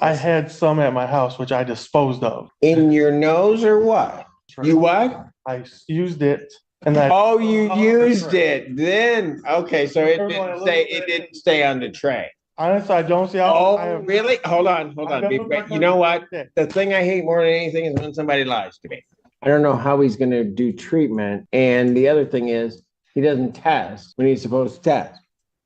I had some at my house, which I disposed of. In your nose or what? You what? I used it and then Oh, you used it then. Okay, so it didn't stay on the tray. honestly, I don't see how. Oh, really? Hold on. You know what? The thing I hate more than anything is when somebody lies to me. I don't know how he's going to do treatment. And the other thing is, he doesn't test when he's supposed to test.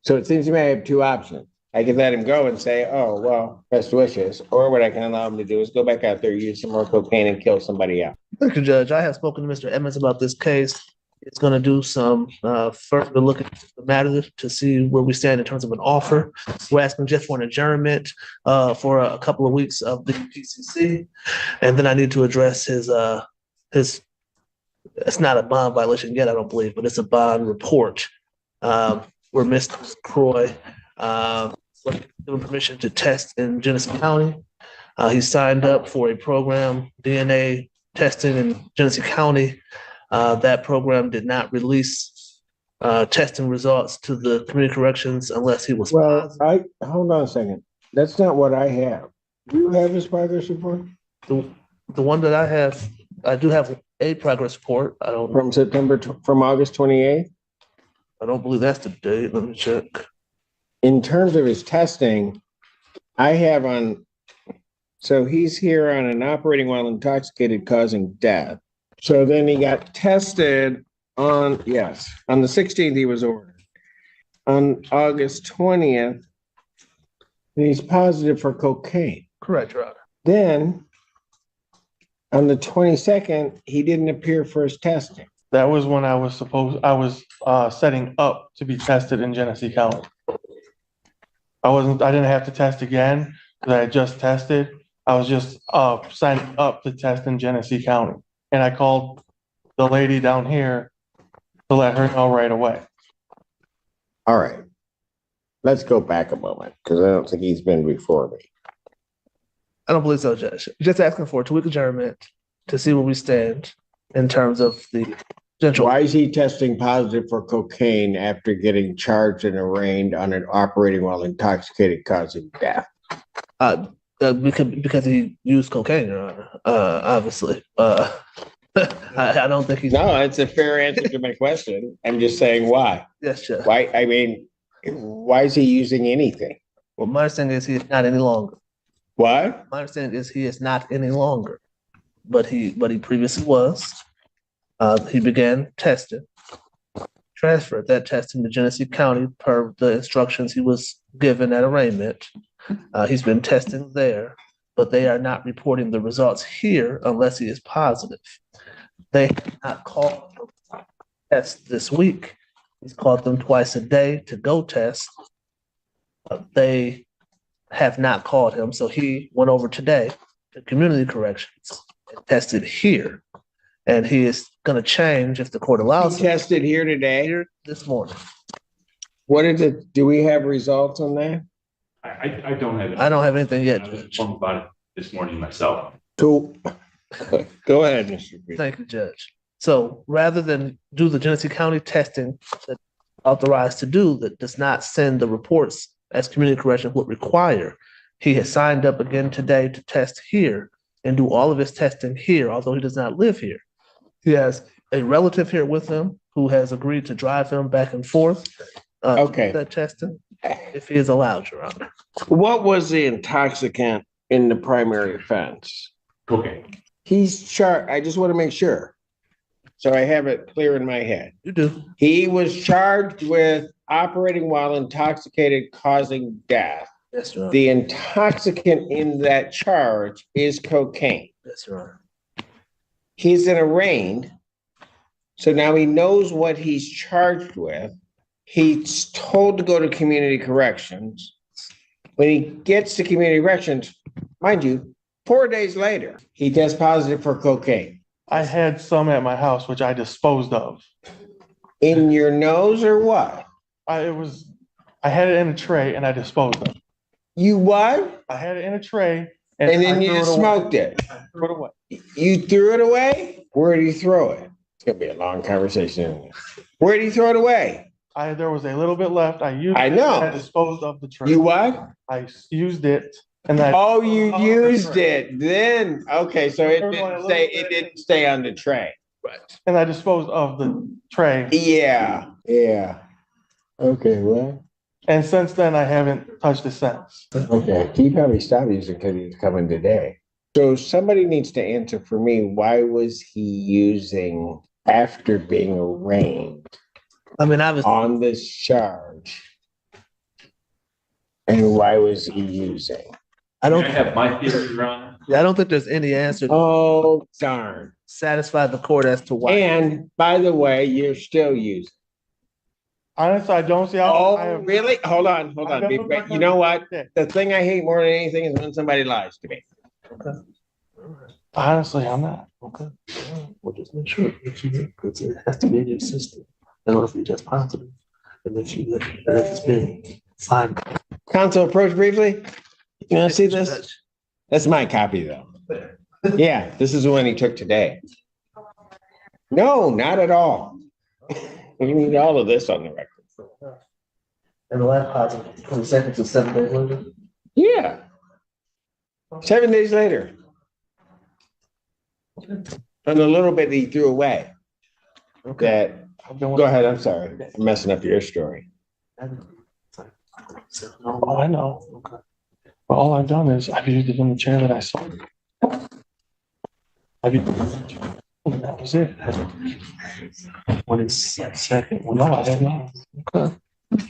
So it seems to me I have two options. I could let him go and say, oh, well, best wishes. Or what I can allow him to do is go back out there, use some more cocaine, and kill somebody else. Thank you, Judge. I have spoken to Mr. Edmonds about this case. It's going to do some further look at the matter to see where we stand in terms of an offer. We're asking just for an adjournment for a couple of weeks of the PCC. And then I need to address his, it's not a bond violation yet, I don't believe, but it's a bond report where Mr. Croy given permission to test in Genesee County. He signed up for a program, DNA testing in Genesee County. That program did not release testing results to the community corrections unless he was. Well, hold on a second. That's not what I have. Do you have his progress report? The one that I have, I do have a progress report. I don't. From August 28th? I don't believe that's the date. Let me check. In terms of his testing, I have so he's here on an operating while intoxicated causing death. So then he got tested on the 16th he was ordered. On August 20th, and he's positive for cocaine. Correct, Your Honor. Then on the 22nd, he didn't appear for his testing. That was when I was setting up to be tested in Genesee County. I didn't have to test again because I had just tested. I was just signing up to test in Genesee County. And I called the lady down here to let her know right away. All right. Let's go back a moment because I don't think he's been before me. I don't believe so, Judge. Just asking for a 2-week adjournment to see where we stand in terms of the potential. Why is he testing positive for cocaine after getting charged and arraigned on an operating while intoxicated causing death? Because he used cocaine, Your Honor. Obviously. I don't think he's. No, it's a fair answer to my question. I'm just saying why. Yes, Judge. Why? I mean, why is he using anything? Well, my understanding is he is not any longer. What? My understanding is he is not any longer, but he previously was. He began testing, transferred that testing to Genesee County per the instructions he was given at arraignment. He's been testing there, but they are not reporting the results here unless he is positive. They have not called him to test this week. He's called them twice a day to go test. They have not called him, so he went over today to community corrections and tested here. And he is going to change if the court allows him. He tested here today? Here this morning. What is it? Do we have results on that? I don't have it. I don't have anything yet. I was informed about it this morning myself. So, go ahead, Mr. Green. Thank you, Judge. So rather than do the Genesee County testing that authorized to do that does not send the reports as community correction would require, he has signed up again today to test here and do all of his testing here, although he does not live here. He has a relative here with him who has agreed to drive him back and forth. Okay. That testing, if he is allowed, Your Honor. What was the intoxicant in the primary offense? Okay. He's charged. I just want to make sure. So I have it clear in my head. You do. He was charged with operating while intoxicated causing death. Yes, Your Honor. The intoxicant in that charge is cocaine. Yes, Your Honor. He's in arraigned. So now he knows what he's charged with. He's told to go to community corrections. When he gets to community corrections, mind you, 4 days later, he tests positive for cocaine. I had some at my house, which I disposed of. In your nose or what? I had it in a tray and I disposed of it. You what? I had it in a tray and then you just smoked it. I threw it away. You threw it away? Where did you throw it? It's gonna be a long conversation. Where did you throw it away? There was a little bit left. I know. I disposed of the tray. You what? I used it And that, Oh, you used it then. Okay, so it didn't stay on the tray. and I disposed of the tray. Yeah, yeah. Okay, well, And since then, I haven't touched it since. okay. He probably stopped using because he's coming today. So somebody needs to answer for me. Why was he using after being arraigned I mean, obviously, on this charge? And why was he using? I don't, I have my theory, Your Honor. I don't think there's any answer to Oh, darn. satisfy the court as to why. And by the way, you're still using. Honestly, I don't see how. I Oh, have- really? Hold on. I've never But you know what? The thing I hate more than anything is when somebody lies to me. Honestly, I'm not. Okay. We'll just make sure that you, because it has to be in your system in order for you to test positive. And that you, that it's been fine. Counsel, approach briefly. You want to see this? That's my copy though. Yeah, this is the one he took today. No, not at all. We need all of this on the record. And the last positive, 22nd to 7 days later. Yeah. 7 days later. And a little bit he threw away. Okay. I've been Go ahead, I'm sorry. I'm messing up your story. Oh, I know. Okay. But all I've done is I've used it in the chair that I saw. I've used it. And that was it. When it's second, Well, no, I have not. okay.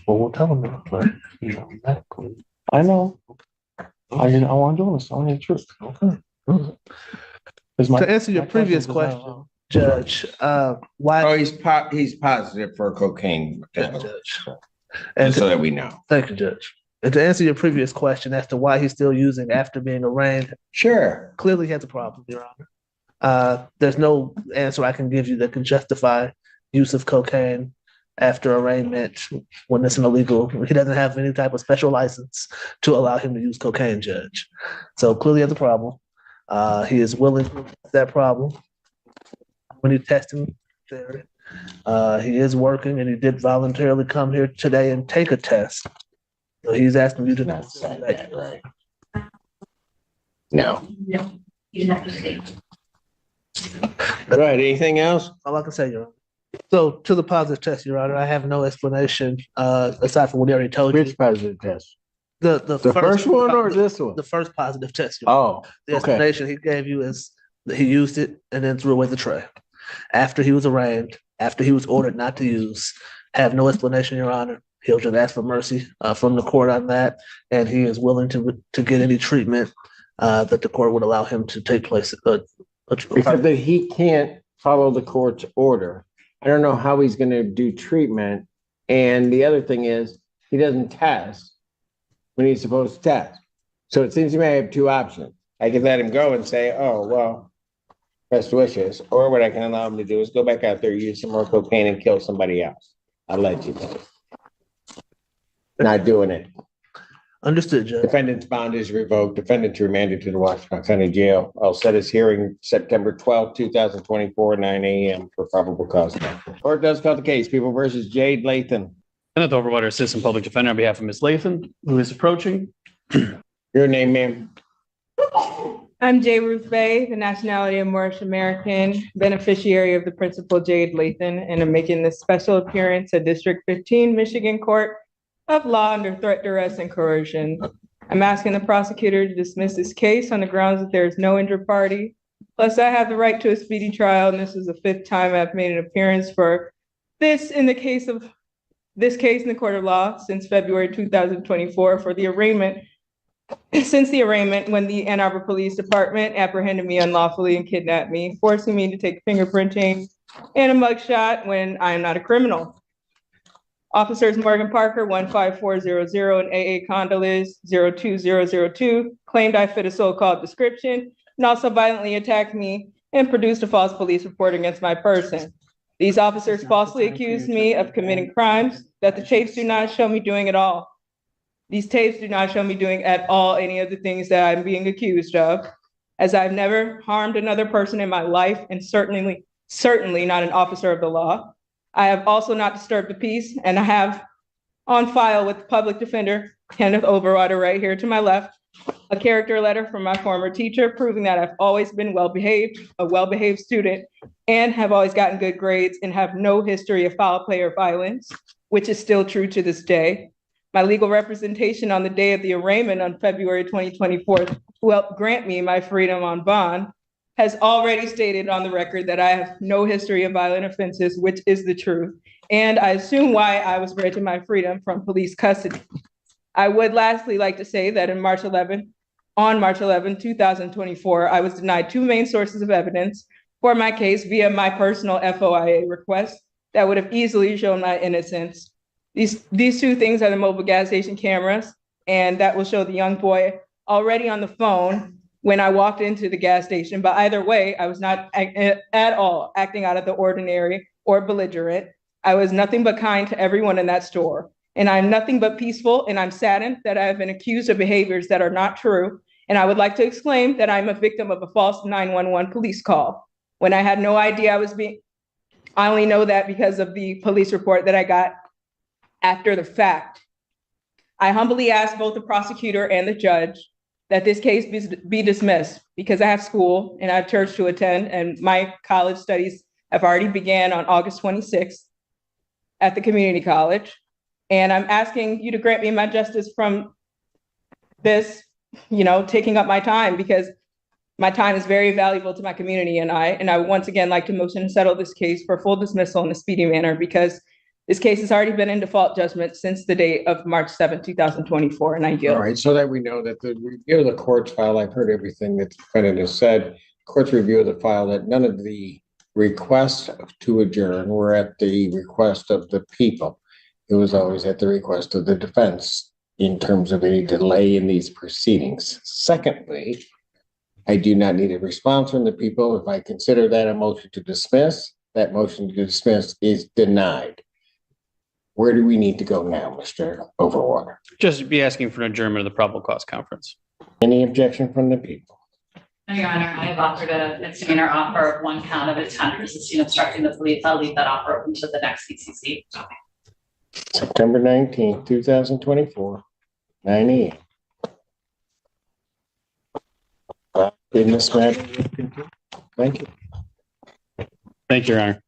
Well, we'll tell them that, but, you know, medically. I know. I want to do this. I want to the truth. Okay. To answer your previous question, Judge, why? Oh, he's positive for cocaine. Judge. And Just so that we know. thank you, Judge. And to answer your previous question as to why he's still using after being arraigned, Sure. clearly he has a problem, Your Honor. There's no answer I can give you that can justify use of cocaine after arraignment when it's an illegal. He doesn't have any type of special license to allow him to use cocaine, Judge. So clearly he has a problem. He is willing to fix that problem when he's testing there. He is working and he did voluntarily come here today and take a test. So he's asking you to not say that. Right. No. No, you have to stay. Right, anything else? All I can say, Your Honor. So to the positive test, Your Honor, I have no explanation aside from what he already told you. Which positive test? The First one or this one? The first positive test. Your Honor. Oh, The okay. explanation he gave you is that he used it and then threw away the tray. After he was arraigned, after he was ordered not to use, have no explanation, Your Honor. He'll just ask for mercy from the court on that, and he is willing to get any treatment that the court would allow him to take place. Except that he can't follow the court's order. I don't know how he's gonna do treatment. And the other thing is, he doesn't test when he's supposed to test. So it seems to me I have two options. I can let him go and say, oh, well, best wishes. Or what I can allow him to do is go back out there, use some more cocaine and kill somebody else. I'll let you know. Not doing it. Understood, Judge. Defendant's bond is revoked. Defendant remanded to the Washington County Jail. I'll set his hearing September 12th, 2024, 9 a.m. for probable cause. Court does call the case. People versus Jade Lathan. Kenneth Overwater, Assistant Public Defender on behalf of Ms. Lathan, who is approaching. Your name, ma'am? I'm J. Ruth Bay, the nationality of Moorish American, beneficiary of the Principal Jade Lathan, and I'm making this special appearance at District 15, Michigan Court of Law under threat, duress, and coercion. I'm asking the prosecutor to dismiss this case on the grounds that there is no injured party. Plus, I have the right to a speedy trial, and this is the 5th time I've made an appearance for this in the case in the court of law since February 2024 for the arraignment. Since the arraignment, when the Ann Arbor Police Department apprehended me unlawfully and kidnapped me, forcing me to take fingerprinting and a mugshot when I am not a criminal. Officers Morgan Parker, 15400, and AA Condolis, 02002, claimed I fit a so-called description and also violently attacked me and produced a false police report against my person. These officers falsely accused me of committing crimes that the tapes do not show me doing at all. These tapes do not show me doing at all any of the things that I'm being accused of, as I've never harmed another person in my life and certainly not an officer of the law. I have also not disturbed the peace, and I have on file with public defender Kenneth Overwater right here to my left, a character letter from my former teacher proving that I've always been well-behaved, a well-behaved student, and have always gotten good grades and have no history of foul play or violence, which is still true to this day. My legal representation on the day of the arraignment on February 2024, who helped grant me my freedom on bond, has already stated on the record that I have no history of violent offenses, which is the truth. And I assume why I was granted my freedom from police custody. I would lastly like to say that on March 11, 2024, I was denied two main sources of evidence for my case via my personal FOIA request that would have easily shown my innocence. These two things are the mobile gas station cameras, and that will show the young boy already on the phone when I walked into the gas station. But either way, I was not at all acting out of the ordinary or belligerent. I was nothing but kind to everyone in that store. And I'm nothing but peaceful, and I'm saddened that I have been accused of behaviors that are not true. And I would like to exclaim that I'm a victim of a false 911 police call when I had no idea I only know that because of the police report that I got after the fact. I humbly ask both the prosecutor and the judge that this case be dismissed because I have school and I have church to attend, and my college studies have already began on August 26th at the community college. And I'm asking you to grant me my justice from this, taking up my time, because my time is very valuable to my community and I would once again like to motion to settle this case for full dismissal in a speedy manner, because this case has already been in default judgment since the date of March 7th, 2024, and I yield. All right, so that we know that the review of the court's file, I've heard everything that the defendant has said. Court's review of the file, that none of the requests to adjourn were at the request of the people. It was always at the request of the defense in terms of any delay in these proceedings. Secondly, I do not need a response from the people. If I consider that a motion to dismiss, that motion to dismiss is denied. Where do we need to go now, Mr. Overwater? Just be asking for an adjournment of the probable cause conference. Any objection from the people? No, Your Honor, I have offered a misdemeanor offer of 1 count of intent resisting obstructing the police. I'll leave that offer open to the next CCC. September 19th, 2024, 9 a.m. In this matter, thank you. Thank you, Your Honor.